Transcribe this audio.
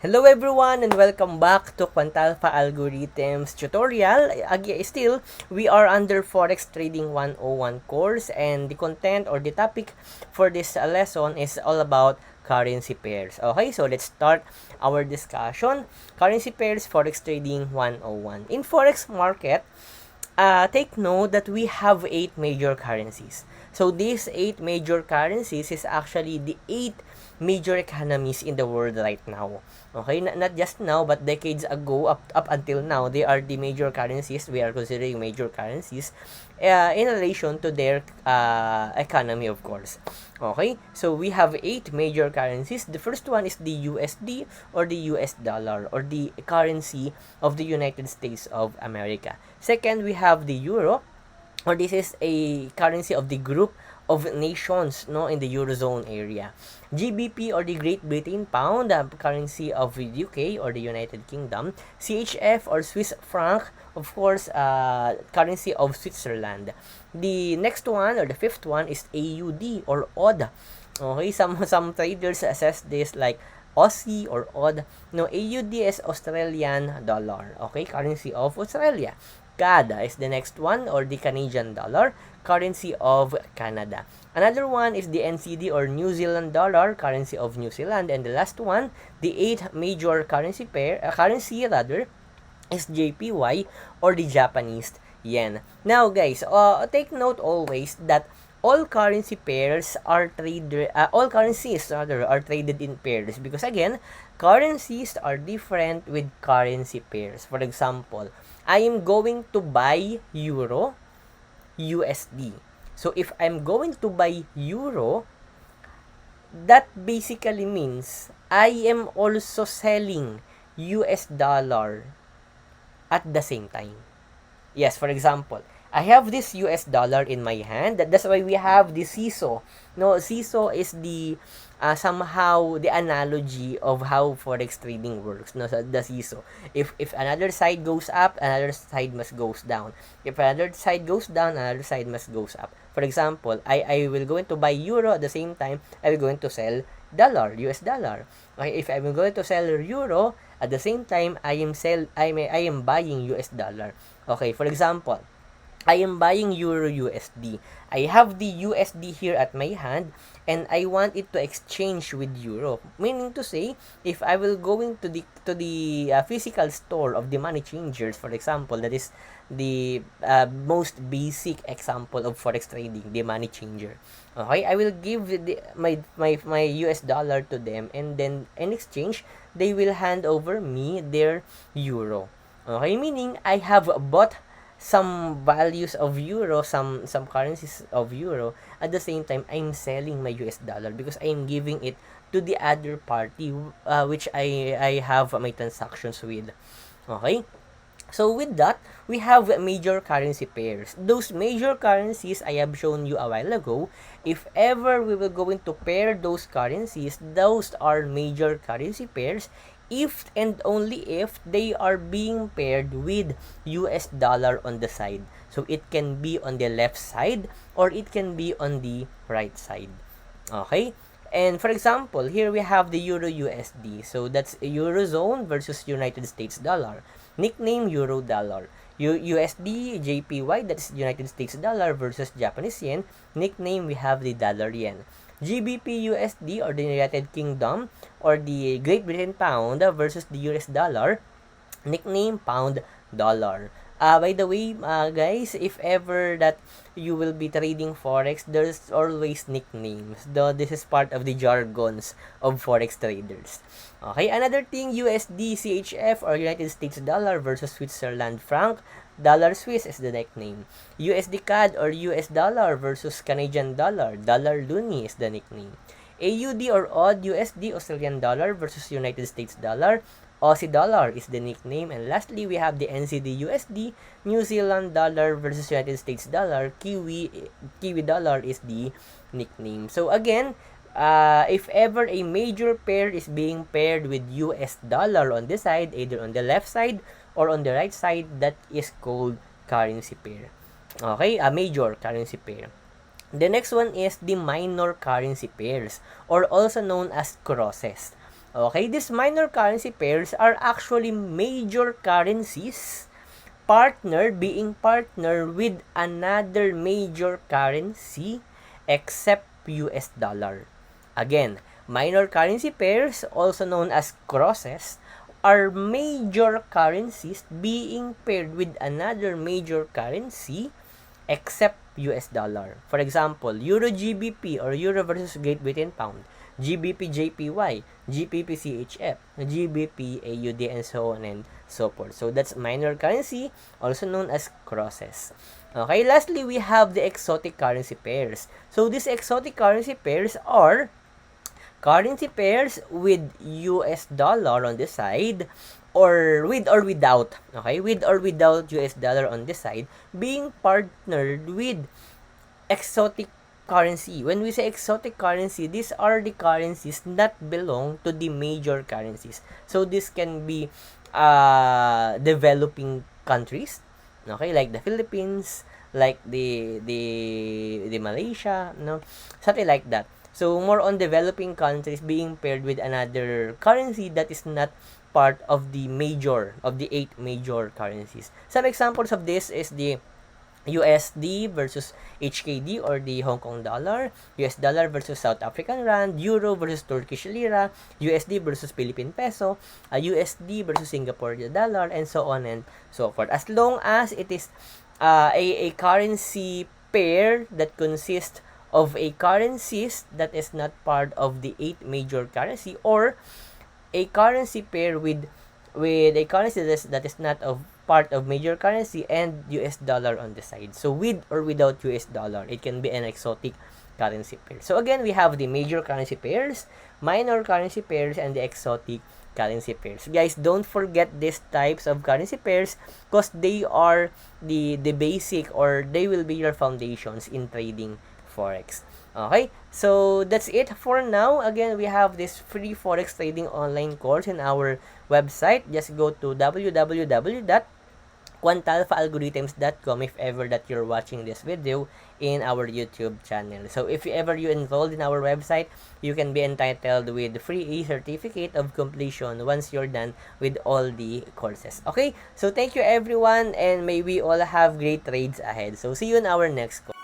Hello everyone and welcome back to Quantalpha Algorithms tutorial. Again, still, we are under Forex Trading 101 course, and the content or the topic for this lesson is all about currency pairs. Okay, so let's start our discussion. Currency pairs, Forex Trading 101. In Forex market, take note that we have 8 major currencies. So these 8 major currencies is actually the 8 major economies in the world right now. Okay, not just now but decades ago, up until now, they are the major currencies we are considering major currencies in relation to their economy, of course. Okay, so we have 8 major currencies. The first one is the USD, or the US dollar, or the currency of the United States of America. Second, we have the euro, or this is a currency of the group of nations, no, in the eurozone area. GBP, or the Great Britain pound, the currency of the UK or the United Kingdom. CHF, or Swiss franc, of course, currency of Switzerland. The next one, or the fifth one, is AUD, or OD. Okay, some traders assess this like Aussie or OD. No, AUD is Australian dollar. Okay, currency of Australia. CAD is the next one, or the Canadian dollar, currency of Canada. Another one is the NCD, or New Zealand dollar, currency of New Zealand. And the last one, the 8 major currency is JPY, or the Japanese yen. Now guys, take note always that all currencies are traded in pairs, because again, currencies are different with currency pairs. For example, I am going to buy euro USD. So if I'm going to buy euro, that basically means I am also selling US dollar at the same time. Yes, for example, I have this US dollar in my hand. That's why we have the Seesaw. No, Seesaw is the somehow the analogy of how Forex trading works. No, so the Seesaw. If another side goes up, another side must goes down. If another side goes down, another side must goes up. For example, I will going to buy euro at the same time I will going to sell US dollar. Okay, if I'm going to sell euro at the same time I am buying US dollar. Okay, for example, I am buying euro USD. I have the USD here at my hand and I want it to exchange with euro. Meaning to say, if I will going to the physical store of the money changers, for example, that is the most basic example of forex trading, the money changer. Okay, I will give my US dollar to them, and then in exchange they will hand over me their euro. Okay, meaning I have bought some values of euro, some currencies of euro. At the same time, I'm selling my US dollar because I'm giving it to the other party, which I have my transactions with. Okay? So with that, we have major currency pairs. Those major currencies I have shown you a while ago. If ever we will going to pair those currencies, those are major currency pairs if and only if they are being paired with US dollar on the side. So it can be on the left side or it can be on the right side. Okay? And for example, here we have the Euro USD. So that's Eurozone versus United States dollar. Nickname Euro dollar. USD JPY, that's United States dollar versus Japanese yen. Nickname, we have the dollar yen. GBP USD, or the United Kingdom or the Great Britain pound versus the US dollar. Nickname pound dollar. By the way, guys, if ever that you will be trading forex, there's always nicknames. Though this is part of the jargons of forex traders. Okay, another thing, USD CHF, or United States dollar versus Switzerland franc. Dollar Swiss is the nickname. USD CAD, or US dollar versus Canadian dollar. Dollar Loonie is the nickname. AUD, or Odd USD, Australian dollar versus United States dollar. Aussie dollar is the nickname. And lastly, we have the NCD USD, New Zealand dollar versus United States dollar. Kiwi dollar is the nickname. So again, if ever a major pair is being paired with US dollar on this side, either on the left side or on the right side, that is called currency pair. Okay, a major currency pair. The next one is the minor currency pairs, or also known as crosses. Okay, these minor currency pairs are actually major currencies being partner with another major currency except US dollar. Again, minor currency pairs, also known as crosses, are major currencies being paired with another major currency except US dollar. For example, Euro GBP or Euro versus Great Britain Pound, GBP JPY, GBP CHF, GBP AUD, and so on and so forth. So that's minor currency, also known as crosses. Okay, lastly, we have the exotic currency pairs. So these exotic currency pairs are currency pairs with US dollar on the side or without, okay, with or without US dollar on the side, being partnered with exotic currency. When we say exotic currency, these are the currencies that belong to the major currencies. So this can be developing countries, okay, like the Philippines, like the Malaysia, no, something like that. So more on developing countries being paired with another currency that is not part of the eight major currencies. Some examples of this is the USD versus HKD or the Hong Kong dollar, US dollar versus South African rand, Euro versus Turkish lira, USD versus Philippine peso, USD versus Singapore dollar, and so on and so forth. As long as it is a currency pair that consists of a currencies that is not part of the eight major currency, or a currency pair with a currency that is not of part of major currency and US dollar on the side. So with or without US dollar, it can be an exotic currency pair. So again, we have the major currency pairs, minor currency pairs, and the exotic currency pairs. Guys, don't forget these types of currency pairs because they are the basic, or they will be your foundations in trading Forex. Okay, so that's it for now. Again, we have this free Forex trading online course in our website. Just go to www.quantalphaalgorithms.com if ever that you're watching this video in our YouTube channel. So if ever you enrolled in our website, you can be entitled with free certificate of completion once you're done with all the courses. Okay, so thank you everyone, and may we all have great trades ahead. So see you in our next course.